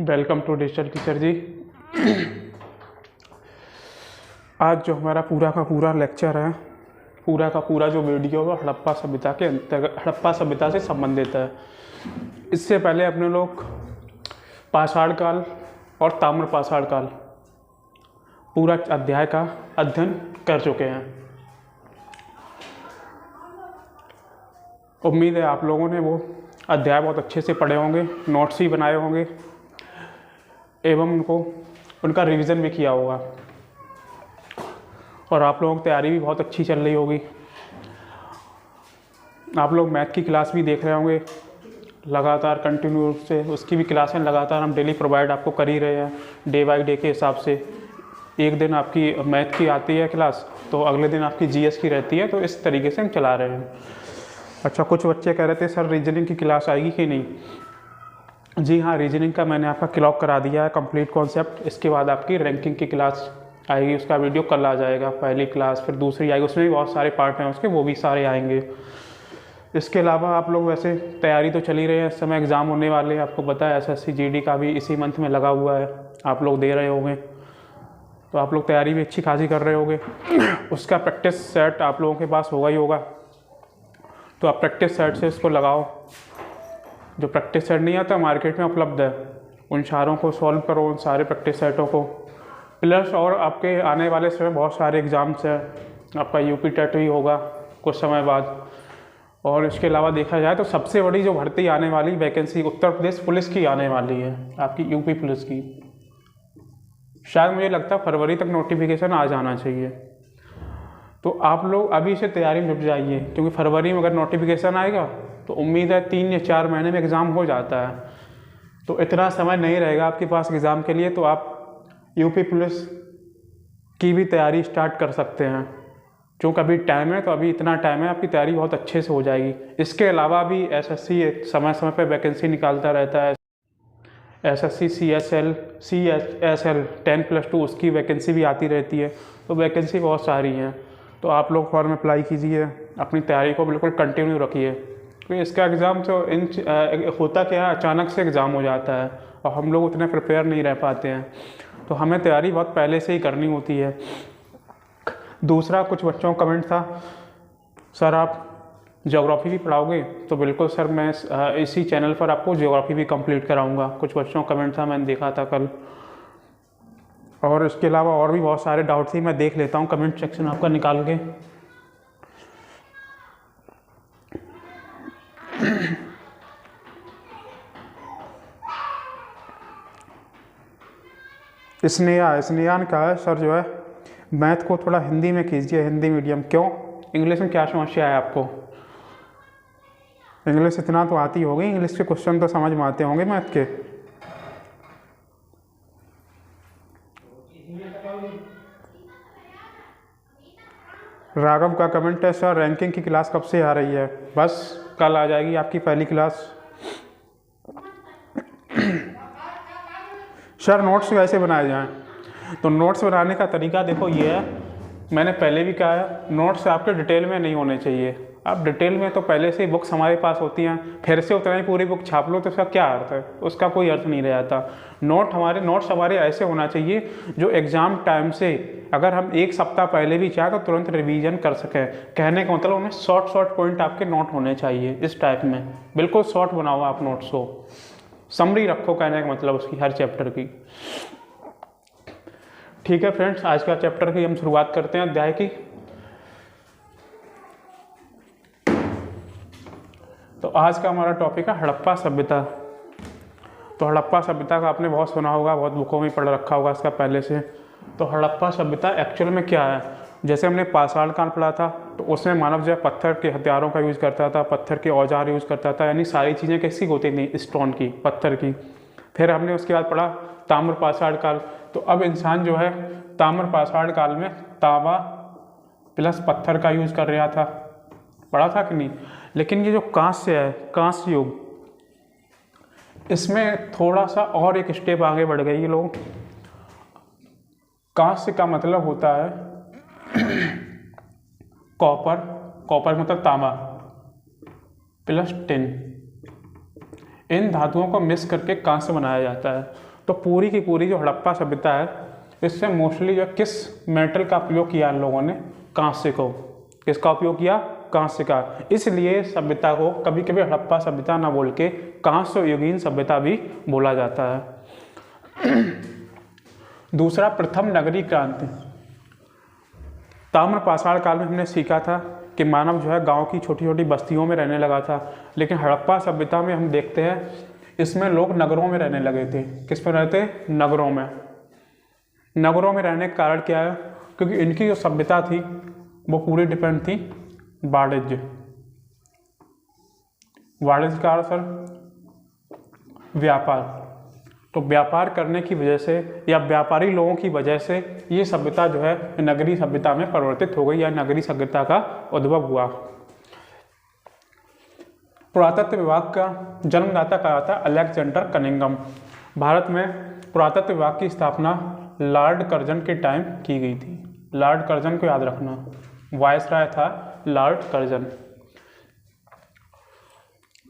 Welcome to digital teacher जी। आज जो हमारा पूरा का पूरा लेक्चर है, पूरा का पूरा जो वीडियो है हड़प्पा सभ्यता के अंतर्गत हड़प्पा सभ्यता से संबंधित है। इससे पहले अपने लोग पाषाण काल और ताम्र पाषाण काल पूरा अध्याय का अध्ययन कर चुके हैं। उम्मीद है आप लोगों ने वो अध्याय बहुत अच्छे से पढ़े होंगे, नोट्स भी बनाए होंगे एवं उनका रिवीजन भी किया होगा और आप लोगों की तैयारी भी बहुत अच्छी चल रही होगी। आप लोग मैथ की क्लास भी देख रहे होंगे लगातार कंटिन्यू से, उसकी भी क्लासें लगातार हम डेली प्रोवाइड आपको कर ही रहे हैं डे बाय डे के हिसाब से। एक दिन आपकी मैथ की आती है क्लास तो अगले दिन आपकी जीएस की रहती है, तो इस तरीके से हम चला रहे हैं। अच्छा, कुछ बच्चे कह रहे थे सर रीजनिंग की क्लास आएगी कि नहीं। जी हाँ, रीजनिंग का मैंने आपका क्लॉक करा दिया है कंप्लीट कॉन्सेप्ट। इसके बाद आपकी रैंकिंग की क्लास आएगी, उसका वीडियो कल आ जाएगा। पहली क्लास फिर दूसरी आएगी, उसमें भी बहुत सारे पार्ट हैं उसके, वो भी सारे आएंगे। इसके अलावा आप लोग वैसे तैयारी तो चल ही रहे हैं, इस समय एग्ज़ाम होने वाले हैं, आपको पता है एसएससी जीडी का भी इसी मंथ में लगा हुआ है, आप लोग दे रहे होंगे, तो आप लोग तैयारी भी अच्छी खासी कर रहे होंगे। उसका प्रैक्टिस सेट आप लोगों के पास होगा ही होगा, तो आप प्रैक्टिस सेट से इसको लगाओ। जो प्रैक्टिस सेट नहीं आता मार्केट में उपलब्ध है, उन सारों को सॉल्व करो, उन सारे प्रैक्टिस सेटों को। प्लस और आपके आने वाले समय बहुत सारे एग्ज़ाम्स हैं, आपका यूपी टेट भी होगा कुछ समय बाद। और इसके अलावा देखा जाए तो सबसे बड़ी जो भर्ती आने वाली वैकेंसी उत्तर प्रदेश पुलिस की आने वाली है, आपकी यूपी पुलिस की। शायद मुझे लगता है फरवरी तक नोटिफिकेशन आ जाना चाहिए, तो आप लोग अभी से तैयारी में जुट जाइए, क्योंकि फरवरी में अगर नोटिफिकेशन आएगा तो उम्मीद है 3 या 4 महीने में एग्ज़ाम हो जाता है, तो इतना समय नहीं रहेगा आपके पास एग्ज़ाम के लिए। तो आप यूपी पुलिस की भी तैयारी स्टार्ट कर सकते हैं, क्योंकि अभी टाइम है, तो अभी इतना टाइम है, आपकी तैयारी बहुत अच्छे से हो जाएगी। इसके अलावा भी एसएससी समय समय पर वैकेंसी निकालता रहता है। एसएससी CSL 10+2 उसकी वैकेंसी भी आती रहती है, तो वैकेंसी बहुत सारी हैं। तो आप लोग फॉर्म अप्लाई कीजिए, अपनी तैयारी को बिल्कुल कंटिन्यू रखिए, क्योंकि इसका एग्ज़ाम तो होता क्या है, अचानक से एग्ज़ाम हो जाता है और हम लोग उतने प्रिपेयर नहीं रह पाते हैं, तो हमें तैयारी बहुत पहले से ही करनी होती है। दूसरा, कुछ बच्चों का कमेंट था सर आप ज्योग्राफी भी पढ़ाओगे, तो बिल्कुल सर मैं इसी चैनल पर आपको ज्योग्राफी भी कंप्लीट कराऊंगा। कुछ बच्चों का कमेंट था, मैंने देखा था कल। और इसके अलावा और भी बहुत सारे डाउट थी, मैं देख लेता हूँ कमेंट सेक्शन आपका निकाल के। स्नेहा ने कहा है सर जो है मैथ को थोड़ा हिंदी में कीजिए, हिंदी मीडियम। क्यों, इंग्लिश में क्या समस्या है आपको? इंग्लिश इतना तो आती होगी, इंग्लिश के क्वेश्चन तो समझ में आते होंगे मैथ के। राघव का कमेंट है सर रैंकिंग की क्लास कब से आ रही है? बस कल आ जाएगी आपकी पहली क्लास। सर नोट्स कैसे बनाए जाएं? तो नोट्स बनाने का तरीका देखो ये है, मैंने पहले भी कहा है, नोट्स आपके डिटेल में नहीं होने चाहिए। आप डिटेल में तो पहले से ही बुक्स हमारे पास होती हैं, फिर से उतना ही पूरी बुक छाप लो तो उसका क्या अर्थ है? उसका कोई अर्थ नहीं रह जाता। नोट्स हमारे ऐसे होना चाहिए जो एग्ज़ाम टाइम से, अगर हम 1 सप्ताह पहले भी चाहें तो तुरंत रिवीजन कर सकें। कहने का मतलब उन्हें शॉर्ट पॉइंट आपके नोट होने चाहिए इस टाइप में, बिल्कुल शॉर्ट बनाओ आप नोट्स को, समरी रखो, कहने का मतलब उसकी हर चैप्टर की। ठीक है फ्रेंड्स, आज का चैप्टर की हम शुरुआत करते हैं अध्याय की। तो आज का हमारा टॉपिक है हड़प्पा सभ्यता। तो हड़प्पा सभ्यता का आपने बहुत सुना होगा, बहुत बुकों में पढ़ रखा होगा इसका पहले से। तो हड़प्पा सभ्यता एक्चुअल में क्या है? जैसे हमने पाषाण काल पढ़ा था, तो उसमें मानव जो है पत्थर के हथियारों का यूज़ करता था, पत्थर के औजार यूज़ करता था, यानी सारी चीज़ें कैसी होती थी? स्टोन की, पत्थर की। फिर हमने उसके बाद पढ़ा ताम्र पाषाण काल, तो अब इंसान जो है ताम्र पाषाण काल में तांबा प्लस पत्थर का यूज़ कर रहा था, पढ़ा था कि नहीं? लेकिन ये जो कांस्य है, कांस्य युग, इसमें थोड़ा सा और एक स्टेप आगे बढ़ गए ये लोग। कांस्य का मतलब होता है कॉपर मतलब तांबा प्लस टिन, इन धातुओं को मिक्स करके कांस्य बनाया जाता है। तो पूरी की पूरी जो हड़प्पा सभ्यता है, इससे मोस्टली जो किस मेटल का उपयोग किया इन लोगों ने? कांस्य को। किसका उपयोग किया? कांस्य का। इसलिए सभ्यता को कभी कभी हड़प्पा सभ्यता ना बोल के कांस्य युगीन सभ्यता भी बोला जाता है। दूसरा, प्रथम नगरीय क्रांति। ताम्र पाषाण काल में हमने सीखा था कि मानव जो है गांव की छोटी छोटी बस्तियों में रहने लगा था, लेकिन हड़प्पा सभ्यता में हम देखते हैं इसमें लोग नगरों में रहने लगे थे। किस में रहते? नगरों में। नगरों में रहने का कारण क्या है? क्योंकि इनकी जो सभ्यता थी वो पूरी डिपेंड थी वाणिज्य। वाणिज्य का अर्थ सर व्यापार। तो व्यापार करने की वजह से या व्यापारी लोगों की वजह से ये सभ्यता जो है नगरीय सभ्यता में परिवर्तित हो गई या नगरीय सभ्यता का उद्भव हुआ। पुरातत्व विभाग का जन्मदाता कहा जाता है अलेक्जेंडर कनिंघम। भारत में पुरातत्व विभाग की स्थापना लॉर्ड कर्जन के टाइम की गई थी। लॉर्ड कर्जन को याद रखना, वायसराय था लॉर्ड कर्जन।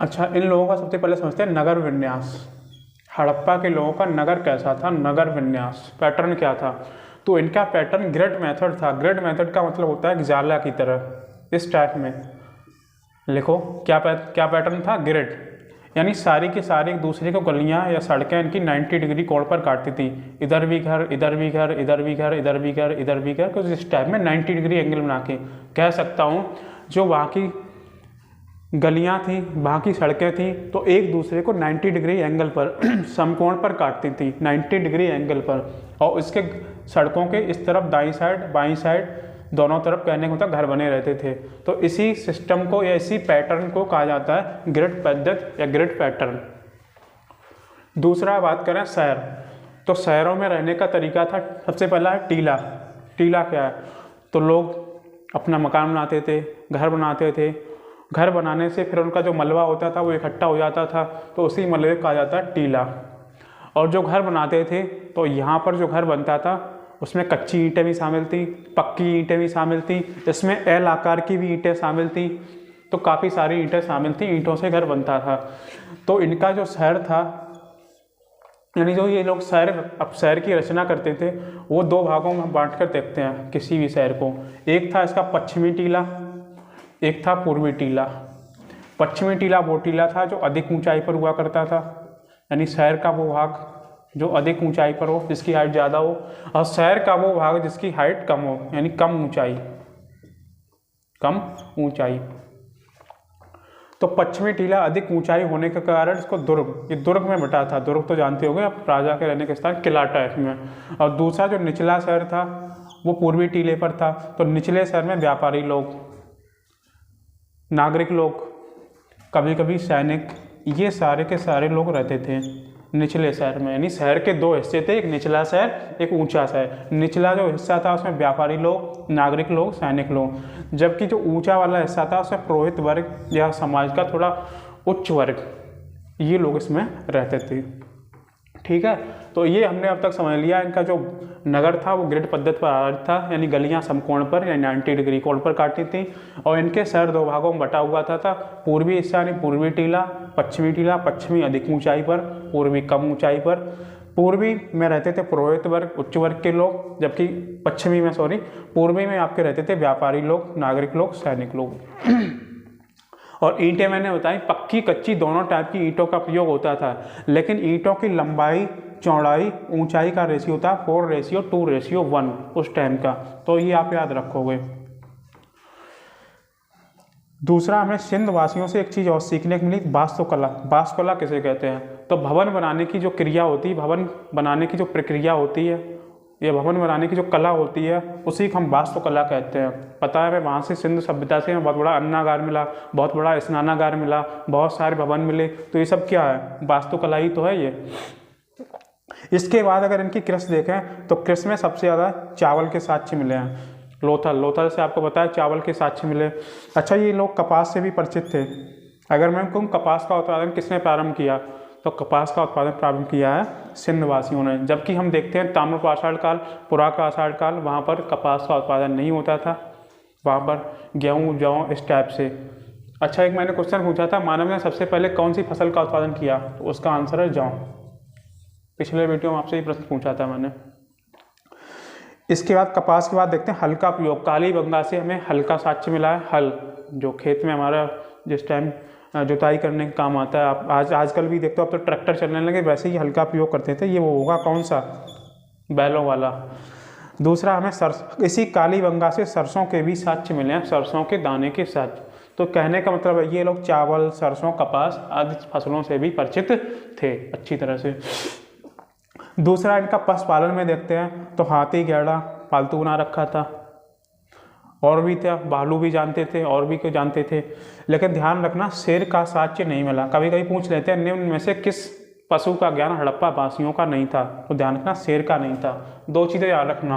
अच्छा, इन लोगों का सबसे पहले समझते हैं नगर विन्यास। हड़प्पा के लोगों का नगर कैसा था? नगर विन्यास, पैटर्न क्या था? तो इनका पैटर्न ग्रिड मेथड था। ग्रिड मेथड का मतलब होता है जाला की तरह, इस टाइप में लिखो। क्या पैटर्न था? ग्रिड, यानी सारी की सारी एक दूसरे को गलियां या सड़कें इनकी 90 डिग्री कोण पर काटती थी। इधर भी घर, इधर भी घर, इधर भी घर, इधर भी घर, इधर भी घर, कुछ इस टाइप में 90 डिग्री एंगल बना के कह सकता हूँ। जो वहाँ की गलियाँ थी, वहाँ की सड़कें थी, तो एक दूसरे को 90 डिग्री एंगल पर समकोण पर काटती थी, 90 डिग्री एंगल पर। और इसके सड़कों के इस तरफ दाईं साइड बाईं साइड दोनों तरफ कहने को मतलब घर बने रहते थे। तो इसी सिस्टम को या इसी पैटर्न को कहा जाता है ग्रिड पद्धति या ग्रिड पैटर्न। दूसरा बात करें शहर, तो शहरों में रहने का तरीका था, सबसे पहला है टीला। टीला क्या है? तो लोग अपना मकान बनाते थे, घर बनाते थे। घर बनाने से फिर उनका जो मलबा होता था वो इकट्ठा हो जाता था, तो उसी मलबे को कहा जाता है टीला। और जो घर बनाते थे तो यहाँ पर जो घर बनता था उसमें कच्ची ईंटें भी शामिल थी, पक्की ईंटें भी शामिल थी, इसमें एल आकार की भी ईंटें शामिल थी। तो काफ़ी सारी ईंटें शामिल थी, ईंटों से घर बनता था। तो इनका जो शहर था, यानी जो ये लोग शहर की रचना करते थे, वो दो भागों में बांट कर देखते हैं किसी भी शहर को। एक था इसका पश्चिमी टीला, एक था पूर्वी टीला। पश्चिमी टीला वो टीला था जो अधिक ऊंचाई पर हुआ करता था, यानी शहर का वो भाग जो अधिक ऊंचाई पर हो, जिसकी हाइट ज़्यादा हो, और शहर का वो भाग जिसकी हाइट कम हो, यानी कम ऊंचाई। तो पश्चिमी टीला अधिक ऊंचाई होने के कारण इसको दुर्ग, ये दुर्ग में बटा था। दुर्ग तो जानते होंगे आप, राजा के रहने के स्थान, किला टाइप में। और दूसरा जो निचला शहर था वो पूर्वी टीले पर था। तो निचले शहर में व्यापारी लोग, नागरिक लोग, कभी कभी सैनिक, ये सारे के सारे लोग रहते थे निचले शहर में। यानी शहर के दो हिस्से थे, एक निचला शहर, एक ऊंचा शहर। निचला जो हिस्सा था उसमें व्यापारी लोग, नागरिक लोग, सैनिक लोग, जबकि जो ऊंचा वाला हिस्सा था उसमें पुरोहित वर्ग या समाज का थोड़ा उच्च वर्ग, ये लोग इसमें रहते थे। ठीक है, तो ये हमने अब तक समझ लिया। इनका जो नगर था वो ग्रिड पद्धति पर आधारित था, यानी गलियां समकोण पर या 90 डिग्री कोण पर काटती थी। और इनके शहर दो भागों में बटा हुआ था पूर्वी हिस्सा यानी पूर्वी टीला, पश्चिमी टीला। पश्चिमी अधिक ऊंचाई पर, पूर्वी कम ऊंचाई पर। पूर्वी में रहते थे पुरोहित वर्ग, उच्च वर्ग के लोग, जबकि पूर्वी में आपके रहते थे व्यापारी लोग, नागरिक लोग, सैनिक लोग। और ईंटें मैंने बताई पक्की कच्ची दोनों टाइप की ईंटों का प्रयोग होता था, लेकिन ईंटों की लंबाई, चौड़ाई, ऊंचाई का रेशियो था 4:2:1 उस टाइम का। तो ये आप याद रखोगे। दूसरा, हमें सिंध वासियों से एक चीज़ और सीखने को मिली, वास्तुकला। वास्तुकला किसे कहते हैं? तो भवन बनाने की जो क्रिया होती है, भवन बनाने की जो प्रक्रिया होती है, ये भवन बनाने की जो कला होती है, उसी को हम वास्तुकला कहते हैं। पता है, मैं वहाँ से सिंधु सभ्यता से बहुत बड़ा अन्नागार मिला, बहुत बड़ा स्नानागार मिला, बहुत सारे भवन मिले। तो ये सब क्या है? वास्तुकला ही तो है ये। इसके बाद अगर इनकी कृषि देखें तो कृषि में सबसे ज़्यादा चावल के साक्ष्य मिले हैं। लोथल से आपको पता है चावल के साक्ष्य मिले। अच्छा, ये लोग कपास से भी परिचित थे। अगर मैं कहूँ कपास का उत्पादन किसने प्रारंभ किया, तो कपास का उत्पादन प्रारंभ किया है सिंध वासियों ने। जबकि हम देखते हैं ताम्र पाषाण काल, पुरा का आषाढ़ काल, वहाँ पर कपास का उत्पादन नहीं होता था, वहाँ पर गेहूँ, जौ, इस टाइप से। अच्छा, एक मैंने क्वेश्चन पूछा था, मानव ने सबसे पहले कौन सी फसल का उत्पादन किया, तो उसका आंसर है जौ। पिछले वीडियो में आपसे ये प्रश्न पूछा था मैंने। इसके बाद कपास के बाद देखते हैं हल का प्रयोग। कालीबंगा से हमें हल का साक्ष्य मिला है। हल जो खेत में हमारा जिस टाइम जुताई करने का काम आता है, आप आजकल भी देखते हो, अब तो ट्रैक्टर चलने लगे, वैसे ही हल का प्रयोग करते थे। ये वो होगा कौन सा, बैलों वाला। दूसरा हमें इसी कालीबंगा से सरसों के भी साक्ष्य मिले हैं, सरसों के दाने के साक्ष्य। तो कहने का मतलब है ये लोग चावल, सरसों, कपास आदि फसलों से भी परिचित थे अच्छी तरह से। दूसरा इनका पशुपालन में देखते हैं तो हाथी घोड़ा पालतू बना रखा था, और भी था, भालू भी जानते थे, और भी क्यों जानते थे। लेकिन ध्यान रखना शेर का साक्ष्य नहीं मिला। कभी कभी पूछ लेते हैं निम्न में से किस पशु का ज्ञान हड़प्पा वासियों का नहीं था, तो ध्यान रखना शेर का नहीं था। दो चीज़ें याद रखना,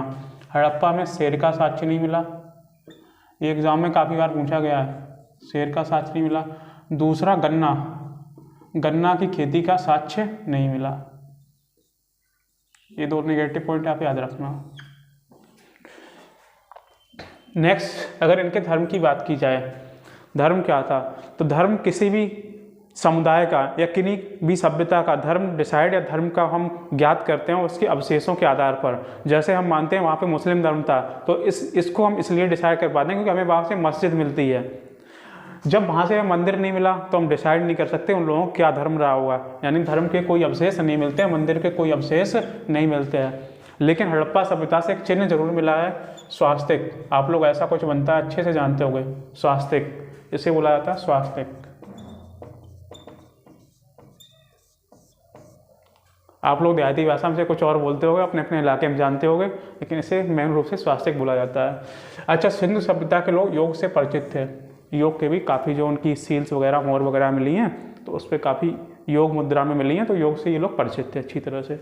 हड़प्पा में शेर का साक्ष्य नहीं मिला, ये एग्जाम में काफ़ी बार पूछा गया है, शेर का साक्ष्य नहीं मिला। दूसरा गन्ना की खेती का साक्ष्य नहीं मिला। ये दो नेगेटिव पॉइंट आप याद रखना। नेक्स्ट, अगर इनके धर्म की बात की जाए, धर्म क्या था, तो धर्म किसी भी समुदाय का या किन्हीं भी सभ्यता का धर्म डिसाइड या धर्म का हम ज्ञात करते हैं उसके अवशेषों के आधार पर। जैसे हम मानते हैं वहाँ पे मुस्लिम धर्म था, तो इसको हम इसलिए डिसाइड कर पाते हैं क्योंकि हमें वहाँ से मस्जिद मिलती है। जब वहाँ से मंदिर नहीं मिला तो हम डिसाइड नहीं कर सकते उन लोगों को क्या धर्म रहा हुआ, यानी धर्म के कोई अवशेष नहीं मिलते हैं, मंदिर के कोई अवशेष नहीं मिलते हैं। लेकिन हड़प्पा सभ्यता से एक चिन्ह जरूर मिला है, स्वास्तिक। आप लोग ऐसा कुछ बनता है अच्छे से जानते होंगे, स्वास्तिक, इसे बोला जाता है स्वास्तिक। आप लोग देहाती भाषा में से कुछ और बोलते होंगे, अपने अपने इलाके में जानते होंगे, लेकिन इसे मेन रूप से स्वास्तिक बोला जाता है। अच्छा, सिंधु सभ्यता के लोग योग से परिचित थे, योग के भी काफ़ी जो उनकी सील्स वगैरह मोहर वगैरह मिली हैं तो उस पर काफ़ी योग मुद्रा में मिली हैं, तो योग से ये लोग परिचित थे अच्छी तरह से।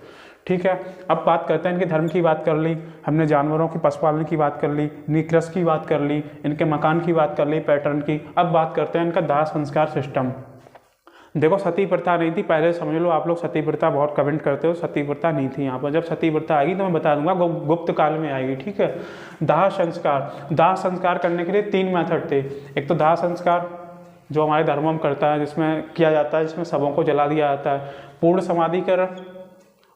ठीक है, अब बात करते हैं इनके धर्म की बात कर ली हमने, जानवरों की पशुपालन की बात कर ली, निकृष्ट की बात कर ली, इनके मकान की बात कर ली, पैटर्न की। अब बात करते हैं इनका दाह संस्कार सिस्टम। देखो, सती प्रथा नहीं थी, पहले समझ लो। आप लोग सती प्रथा बहुत कमेंट करते हो, सती प्रथा नहीं थी यहाँ पर। जब सती प्रथा आएगी तो मैं बता दूंगा, गुप्त काल में आएगी। ठीक है, दाह संस्कार करने के लिए 3 मेथड थे। एक तो दाह संस्कार जो हमारे धर्मों में करता है, जिसमें किया जाता है, जिसमें शवों को जला दिया जाता है। पूर्ण समाधिकरण,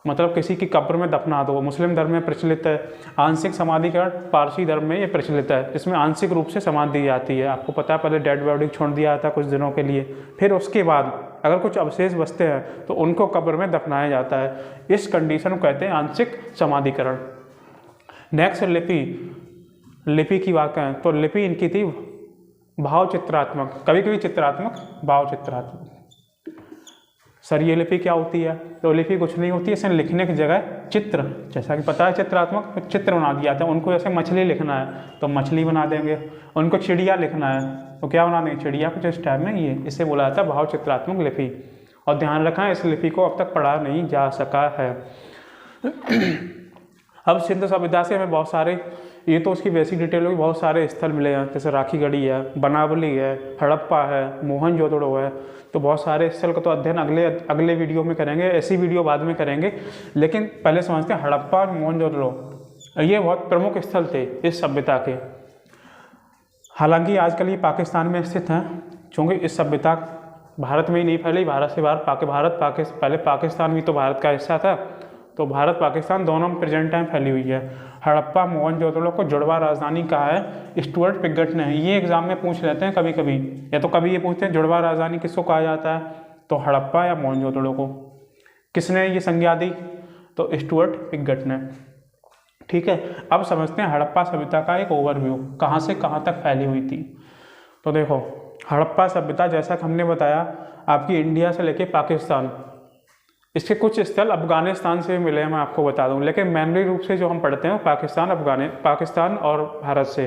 मतलब किसी की कब्र में दफना दो, मुस्लिम धर्म में प्रचलित है। आंशिक समाधिकरण पारसी धर्म में ये प्रचलित है, जिसमें आंशिक रूप से समाधि दी जाती है। आपको पता है, पहले डेड बॉडी छोड़ दिया जाता है कुछ दिनों के लिए, फिर उसके बाद अगर कुछ अवशेष बचते हैं तो उनको कब्र में दफनाया जाता है। इस कंडीशन को कहते हैं आंशिक समाधिकरण। नेक्स्ट, लिपि की बात करें तो लिपि इनकी थी भाव चित्रात्मक, कभी कभी चित्रात्मक, भाव चित्रात्मक। सर ये लिपि क्या होती है, तो लिपि कुछ नहीं होती है, इसे लिखने की जगह चित्र, जैसा कि पता है चित्रात्मक, तो चित्र बना दिया जाता है। उनको जैसे मछली लिखना है तो मछली बना देंगे, उनको चिड़िया लिखना है तो क्या बना देंगे, चिड़िया कुछ इस टाइप में। ये इसे बोला जाता है भाव चित्रात्मक लिपि। और ध्यान रखना, इस लिपि को अब तक पढ़ा नहीं जा सका है। अब सिंधु सभ्यता से हमें बहुत सारे, ये तो उसकी बेसिक डिटेल होगी, बहुत सारे स्थल मिले हैं, जैसे राखीगढ़ी है, बनावली है, हड़प्पा है, मोहनजोदड़ो है। तो बहुत सारे स्थल का तो अध्ययन अगले वीडियो में करेंगे, ऐसी वीडियो बाद में करेंगे। लेकिन पहले समझते हैं हड़प्पा और मोहनजोदड़ो, ये बहुत प्रमुख स्थल थे इस सभ्यता के। हालांकि आजकल ये पाकिस्तान में स्थित हैं, चूँकि इस सभ्यता भारत में ही नहीं फैली, भारत से बाहर पहले पाकिस्तान भी तो भारत का हिस्सा था, तो भारत पाकिस्तान दोनों में प्रेजेंट टाइम फैली हुई है। हड़प्पा मोहनजोदड़ो को जुड़वा राजधानी कहा है स्टुअर्ट पिगट ने। ये एग्जाम में पूछ लेते हैं कभी कभी, या तो कभी ये पूछते हैं जुड़वा राजधानी किसको कहा जाता है, तो हड़प्पा या मोहनजोदड़ो को। किसने ये संज्ञा दी, तो स्टुअर्ट पिगट ने। ठीक है, अब समझते हैं हड़प्पा सभ्यता का एक ओवरव्यू, कहाँ से कहाँ तक फैली हुई थी। तो देखो, हड़प्पा सभ्यता जैसा कि हमने बताया आपकी इंडिया से लेके पाकिस्तान, इसके कुछ स्थल अफगानिस्तान से मिले हैं, मैं आपको बता दूं, लेकिन मेनली रूप से जो हम पढ़ते हैं पाकिस्तान और भारत से।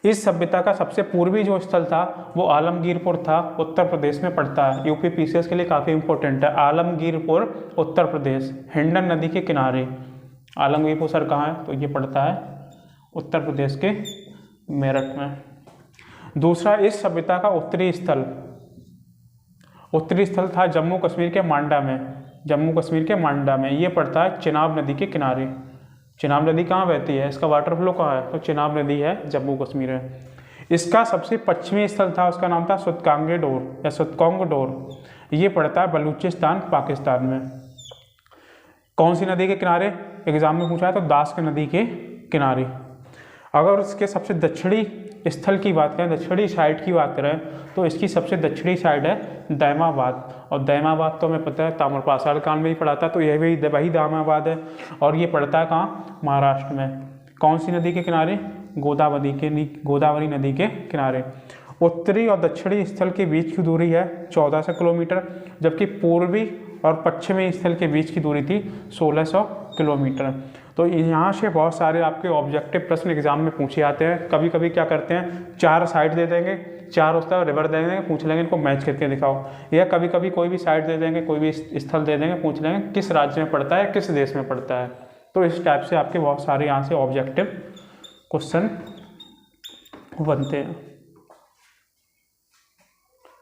इस सभ्यता का सबसे पूर्वी जो स्थल था वो आलमगीरपुर था, उत्तर प्रदेश में पड़ता है। यूपी पीसीएस के लिए काफ़ी इंपॉर्टेंट है। आलमगीरपुर उत्तर प्रदेश, हिंडन नदी के किनारे। आलमगीरपुर सर कहाँ है, तो ये पड़ता है उत्तर प्रदेश के मेरठ में। दूसरा, इस सभ्यता का उत्तरी स्थल था जम्मू कश्मीर के मांडा में। ये पड़ता है चिनाब नदी के किनारे। चिनाब नदी कहाँ बहती है, इसका वाटर फ्लो कहाँ है, तो चिनाब नदी है, जम्मू कश्मीर है। इसका सबसे पश्चिमी स्थल था, उसका नाम था सुतकांगडोर या सुतकोंगडोर। ये पड़ता है बलूचिस्तान पाकिस्तान में। कौन सी नदी के किनारे, एग्जाम में पूछा है तो दास की नदी के किनारे। अगर इसके सबसे दक्षिणी स्थल की बात करें, दक्षिणी साइड की बात करें, तो इसकी सबसे दक्षिणी साइड है दैमाबाद। और दैमाबाद तो हमें पता है ताम्रपाषाण काल में ही पड़ा था, तो यह भी वही दैमाबाद है। और ये पड़ता है कहाँ, महाराष्ट्र में। कौन सी नदी के किनारे, गोदावरी नदी के किनारे। उत्तरी और दक्षिणी स्थल के बीच की दूरी है 1400 किलोमीटर, जबकि पूर्वी और पश्चिमी स्थल के बीच की दूरी थी 1600 किलोमीटर। तो यहाँ से बहुत सारे आपके ऑब्जेक्टिव प्रश्न एग्जाम में पूछे आते हैं। कभी कभी क्या करते हैं, 4 साइड दे देंगे, 4 उसका रिवर दे देंगे, पूछ लेंगे इनको मैच करके दिखाओ। या कभी कभी कोई भी साइड दे देंगे, कोई भी स्थल दे देंगे, पूछ लेंगे किस राज्य में पड़ता है, किस देश में पड़ता है। तो इस टाइप से आपके बहुत सारे यहाँ से ऑब्जेक्टिव क्वेश्चन बनते हैं।